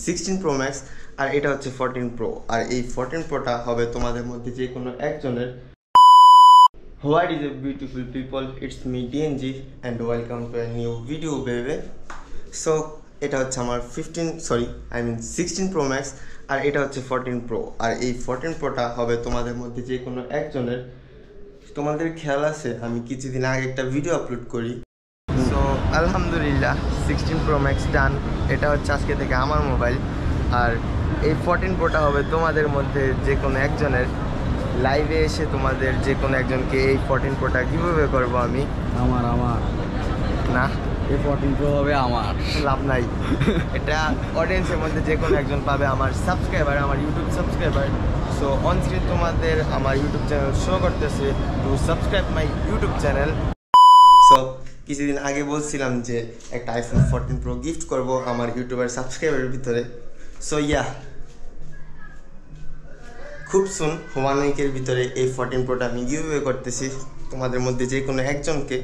16 Pro Max আর এটা হচ্ছে 14 Pro আর এই 14 Proটা হবে তোমাদের মধ্যে যে কোনো একজনের। What is up beautiful people, it's me DNG and welcome to a new video baby. So এটা হচ্ছে আমার 16 Pro Max আর এটা হচ্ছে 14 Pro আর এই 14 Proটা হবে তোমাদের মধ্যে যে কোনো একজনের। তোমাদের খেয়াল আছে আমি কিছুদিন আগে একটা ভিডিও আপলোড করি, সো আলহামদুলিল্লাহ 16 Pro Max ডান। এটা হচ্ছে আজকে থেকে আমার মোবাইল আর এই 14 Proটা হবে তোমাদের মধ্যে যে কোনো একজনের। লাইভে এসে তোমাদের যে কোনো একজনকে এই 14 Proটা গিভঅ্যাওয়ে করব আমি। আমার না, এই 14 Pro হবে আমার, লাভ নাই। এটা অডিয়েন্সের মধ্যে যে কোনো একজন পাবে, আমার সাবস্ক্রাইবার, আমার YouTube subscriber. So on screen তোমাদের আমার ইউটিউব চ্যানেল শো করতেছে, to subscribe my YouTube channel. So কিছুদিন আগে বলছিলাম যে একটা iPhone 14 Pro গিফট করব আমার ইউটিউবের সাবস্ক্রাইবারের ভিতরে। সো খুব সুন 1 উইকের ভিতরে এই 14 Proটা আমি গিভঅ্যাওয়ে করতেছি তোমাদের মধ্যে যে কোনো একজনকে।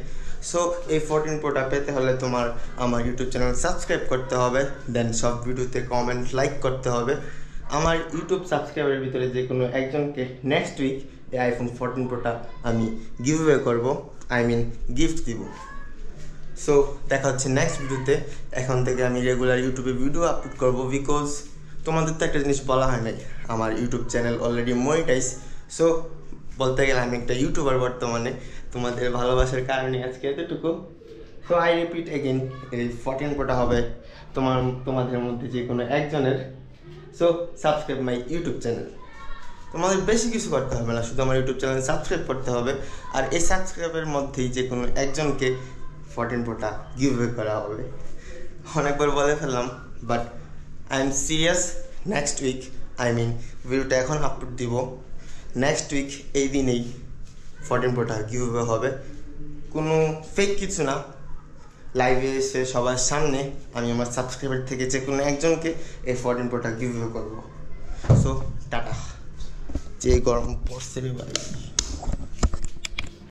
সো এই 14 Proটা পেতে হলে তোমার আমার ইউটিউব চ্যানেল সাবস্ক্রাইব করতে হবে, দেন সব ভিডিওতে কমেন্ট লাইক করতে হবে। আমার ইউটিউব সাবস্ক্রাইবারের ভিতরে যে কোনো একজনকে নেক্সট উইক এই iPhone 14 Proটা আমি গিভঅ্যাওয়ে করব, গিফট দিব। সো দেখা হচ্ছে নেক্সট ভিডিওতে। এখন থেকে আমি রেগুলার ইউটিউবে ভিডিও আপলোড করব, বিকজ তোমাদের তো একটা জিনিস বলা হয় নাই, আমার YouTube channel already monetize. So বলতে গেলে আমি একটা ইউটিউবার বর্তমানে, তোমাদের ভালোবাসার কারণে আজকে এতটুকু। সো আই রিপিট এগেইন, এই 14 Proটা হবে তোমাদের মধ্যে যে কোনো একজনের। So subscribe my YouTube channel. তোমাদের বেশি কিছু করতে হবে না, শুধু আমার ইউটিউব চ্যানেল সাবস্ক্রাইব করতে হবে আর এই সাবস্ক্রাইবের মধ্যেই যে কোনো একজনকে 14 Proটা গিভঅ্যাওয়ে করা হবে। অনেকবার বলে ফেললাম, but I am serious. Next week ভিডিওটা এখন আপলোড দিব, নেক্সট উইক এই দিনেই 14 Proটা গিভঅ্যাওয়ে হবে। কোনো ফেক কিছু না, লাইভে এসে সবার সামনে আমি আমার সাবস্ক্রাইবার থেকে যে কোনো একজনকে এই 14 Proটা গিভঅ্যাওয়ে করবো। So tata. যে গরম পড়ছে রে ভাই।